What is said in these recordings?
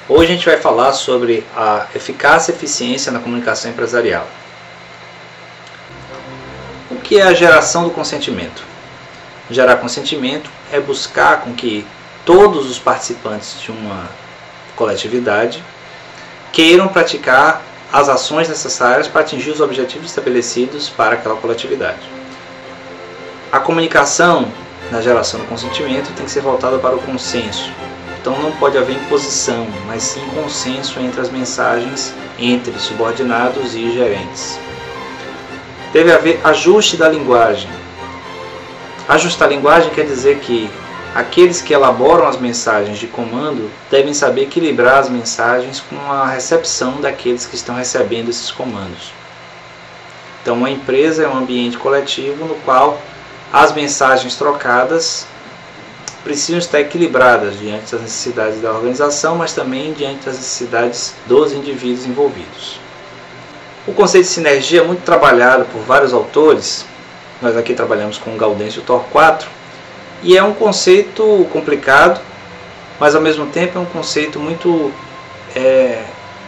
Hoje a gente vai falar sobre a eficácia e eficiência na comunicação empresarial. O que é a geração do consentimento? Gerar consentimento é buscar com que todos os participantes de uma coletividade queiram praticar as ações necessárias para atingir os objetivos estabelecidos para aquela coletividade. A comunicação na geração do consentimento tem que ser voltada para o consenso. Então não pode haver imposição, mas sim consenso entre as mensagens entre subordinados e gerentes. Deve haver ajuste da linguagem. Ajustar a linguagem quer dizer que aqueles que elaboram as mensagens de comando devem saber equilibrar as mensagens com a recepção daqueles que estão recebendo esses comandos. Então, uma empresa é um ambiente coletivo no qual as mensagens trocadas precisam estar equilibradas diante das necessidades da organização, mas também diante das necessidades dos indivíduos envolvidos. O conceito de sinergia é muito trabalhado por vários autores. Nós aqui trabalhamos com o Gaudêncio Torquato, e é um conceito complicado, mas ao mesmo tempo é um conceito muito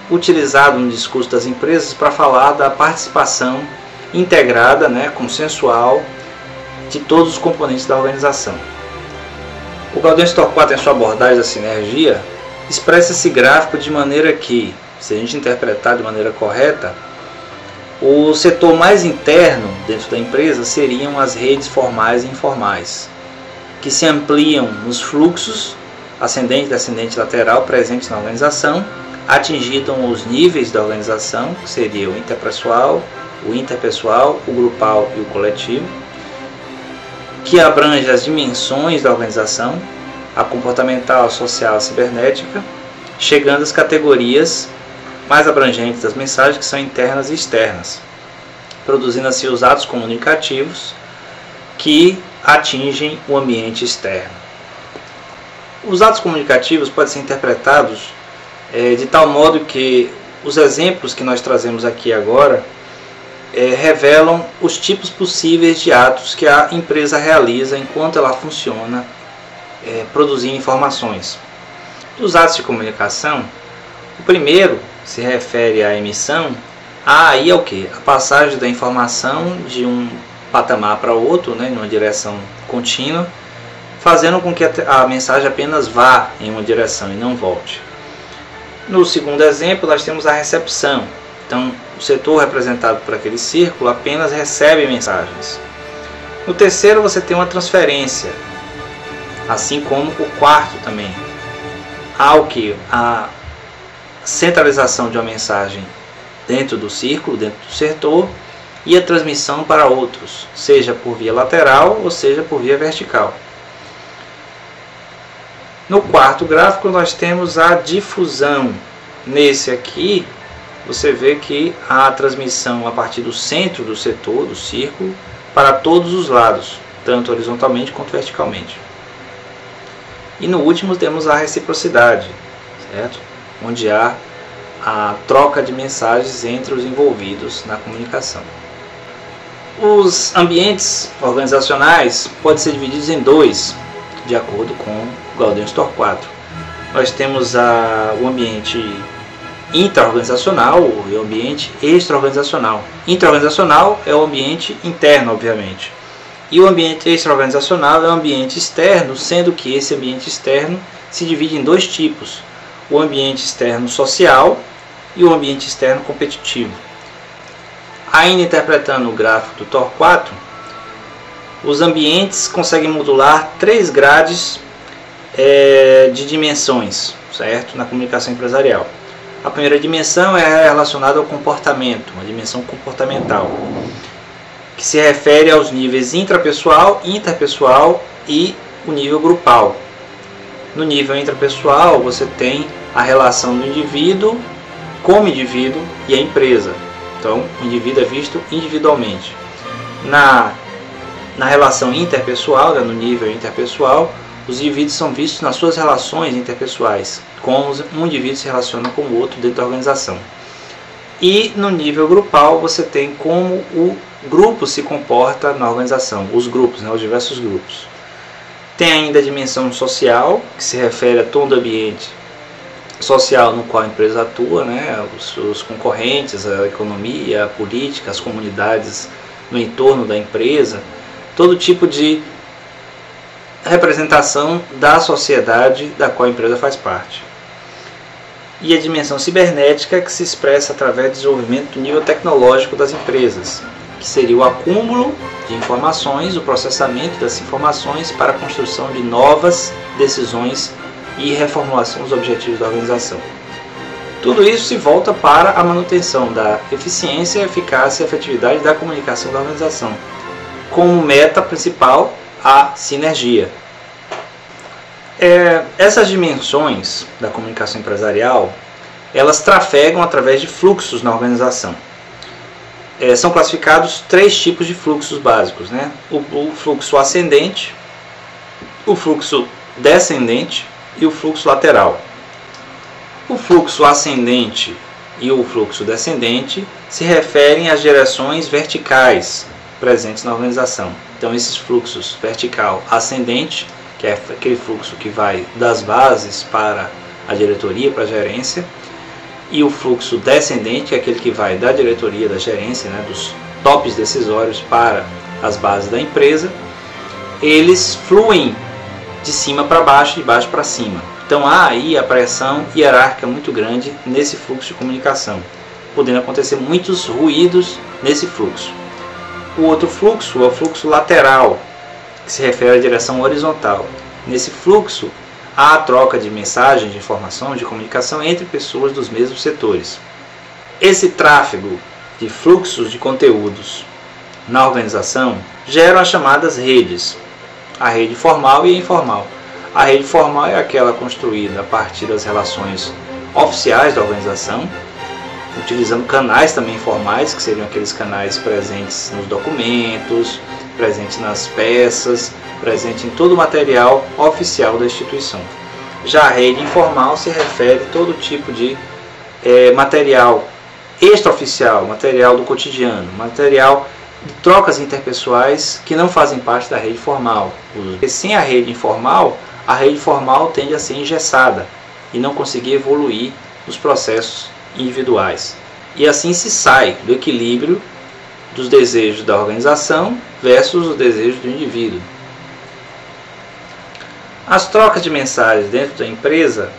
utilizado no discurso das empresas para falar da participação integrada, consensual, de todos os componentes da organização. O Gaudêncio Torquato, em sua abordagem da sinergia, expressa esse gráfico de maneira que, se a gente interpretar de maneira correta, o setor mais interno dentro da empresa seriam as redes formais e informais, que se ampliam nos fluxos ascendente e descendente lateral presentes na organização, atingindo os níveis da organização, que seria o interpessoal, o grupal e o coletivo, que abrange as dimensões da organização, a comportamental, a social, a cibernética, chegando às categorias mais abrangentes das mensagens, que são internas e externas, produzindo assim os atos comunicativos que atingem o ambiente externo. Os atos comunicativos podem ser interpretados de tal modo que os exemplos que nós trazemos aqui agora revelam os tipos possíveis de atos que a empresa realiza enquanto ela funciona, produzindo informações. Dos atos de comunicação, o primeiro se refere à emissão. Aí é o que? A passagem da informação de um patamar para outro, em uma direção contínua, fazendo com que a mensagem apenas vá em uma direção e não volte. No segundo exemplo, nós temos a recepção. Então, o setor representado por aquele círculo apenas recebe mensagens. No terceiro, você tem uma transferência, assim como o quarto também. Há o que? A centralização de uma mensagem dentro do círculo, dentro do setor, e a transmissão para outros, seja por via lateral ou seja por via vertical. No quarto gráfico nós temos a difusão. Nesse aqui você vê que há a transmissão a partir do centro do setor, do círculo, para todos os lados, tanto horizontalmente quanto verticalmente. E no último temos a reciprocidade, certo? Onde há a troca de mensagens entre os envolvidos na comunicação. Os ambientes organizacionais podem ser divididos em dois, de acordo com o Gaudêncio Torquato. Nós temos o ambiente intra-organizacional e o ambiente extra-organizacional. Intra-organizacional é o ambiente interno, obviamente. E o ambiente extra-organizacional é o ambiente externo, sendo que esse ambiente externo se divide em dois tipos: o ambiente externo social e o ambiente externo competitivo. Ainda interpretando o gráfico do Torquato, os ambientes conseguem modular 3 grades de dimensões, certo? Na comunicação empresarial. A primeira dimensão é relacionada ao comportamento, uma dimensão comportamental, que se refere aos níveis intrapessoal, interpessoal e o nível grupal. No nível intrapessoal, você tem a relação do indivíduo como indivíduo e a empresa. Então, o indivíduo é visto individualmente. Na relação interpessoal, no nível interpessoal, os indivíduos são vistos nas suas relações interpessoais, como um indivíduo se relaciona com o outro dentro da organização. E no nível grupal, você tem como o grupo se comporta na organização, os grupos, os diversos grupos. Tem ainda a dimensão social, que se refere a todo o ambiente social no qual a empresa atua, né, os concorrentes, a economia, a política, as comunidades no entorno da empresa, todo tipo de representação da sociedade da qual a empresa faz parte. E a dimensão cibernética, que se expressa através do desenvolvimento do nível tecnológico das empresas, que seria o acúmulo de informações, o processamento das informações para a construção de novas decisões e reformulação dos objetivos da organização. Tudo isso se volta para a manutenção da eficiência, eficácia e efetividade da comunicação da organização, como meta principal a sinergia. Essas dimensões da comunicação empresarial, elas trafegam através de fluxos na organização. São classificados 3 tipos de fluxos básicos, né? O fluxo ascendente, o fluxo descendente e o fluxo lateral. O fluxo ascendente e o fluxo descendente se referem às direções verticais presentes na organização. Então, esses fluxos vertical ascendente, que é aquele fluxo que vai das bases para a diretoria, para a gerência, e o fluxo descendente, que é aquele que vai da diretoria, da gerência, né, dos tops decisórios para as bases da empresa, eles fluem de cima para baixo, de baixo para cima. Então há aí a pressão hierárquica muito grande nesse fluxo de comunicação, podendo acontecer muitos ruídos nesse fluxo. O outro fluxo é o fluxo lateral, que se refere à direção horizontal. Nesse fluxo, há a troca de mensagens, de informação, de comunicação entre pessoas dos mesmos setores. Esse tráfego de fluxos de conteúdos na organização geram as chamadas redes, a rede formal e a informal. A rede formal é aquela construída a partir das relações oficiais da organização, utilizando canais também informais, que seriam aqueles canais presentes nos documentos, presentes nas peças, presente em todo o material oficial da instituição. Já a rede informal se refere a todo tipo de material extraoficial, material do cotidiano, material de trocas interpessoais que não fazem parte da rede formal. Porque sem a rede informal tende a ser engessada e não conseguir evoluir nos processos individuais. E assim se sai do equilíbrio dos desejos da organização versus os desejos do indivíduo. As trocas de mensagens dentro da empresa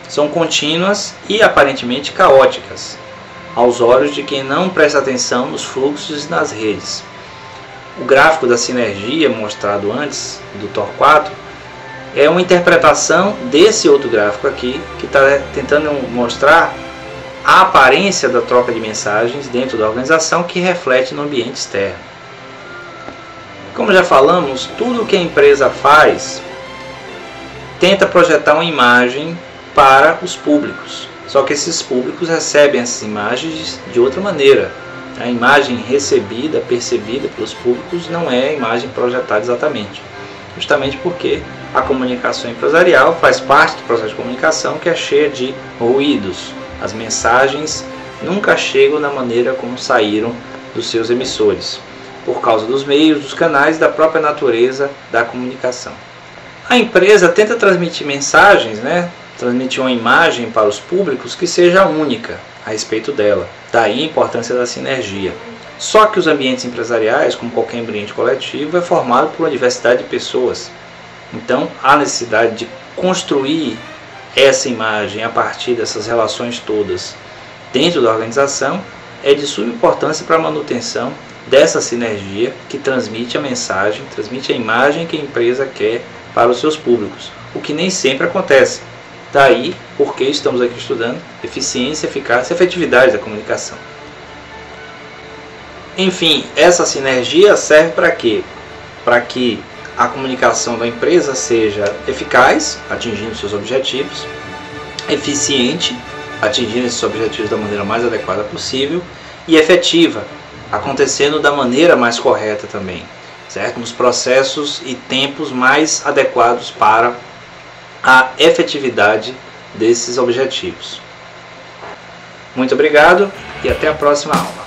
são contínuas e aparentemente caóticas, aos olhos de quem não presta atenção nos fluxos e nas redes. O gráfico da sinergia mostrado antes, do TOR 4, é uma interpretação desse outro gráfico aqui, que está tentando mostrar a aparência da troca de mensagens dentro da organização que reflete no ambiente externo. Como já falamos, tudo o que a empresa faz tenta projetar uma imagem para os públicos. Só que esses públicos recebem essas imagens de outra maneira. A imagem recebida, percebida pelos públicos não é a imagem projetada exatamente. Justamente porque a comunicação empresarial faz parte do processo de comunicação, que é cheia de ruídos. As mensagens nunca chegam da maneira como saíram dos seus emissores, por causa dos meios, dos canais e da própria natureza da comunicação. A empresa tenta transmitir mensagens, transmitir uma imagem para os públicos que seja única a respeito dela. Daí a importância da sinergia. Só que os ambientes empresariais, como qualquer ambiente coletivo, é formado por uma diversidade de pessoas. Então há necessidade de construir essa imagem a partir dessas relações todas dentro da organização. É de suma importância para a manutenção dessa sinergia que transmite a mensagem, transmite a imagem que a empresa quer para os seus públicos, o que nem sempre acontece. Daí porque estamos aqui estudando eficiência, eficácia e efetividade da comunicação. Enfim, essa sinergia serve para quê? Para que a comunicação da empresa seja eficaz, atingindo seus objetivos, eficiente, atingindo esses objetivos da maneira mais adequada possível, e efetiva, acontecendo da maneira mais correta também, certo? Nos processos e tempos mais adequados para a efetividade desses objetivos. Muito obrigado e até a próxima aula.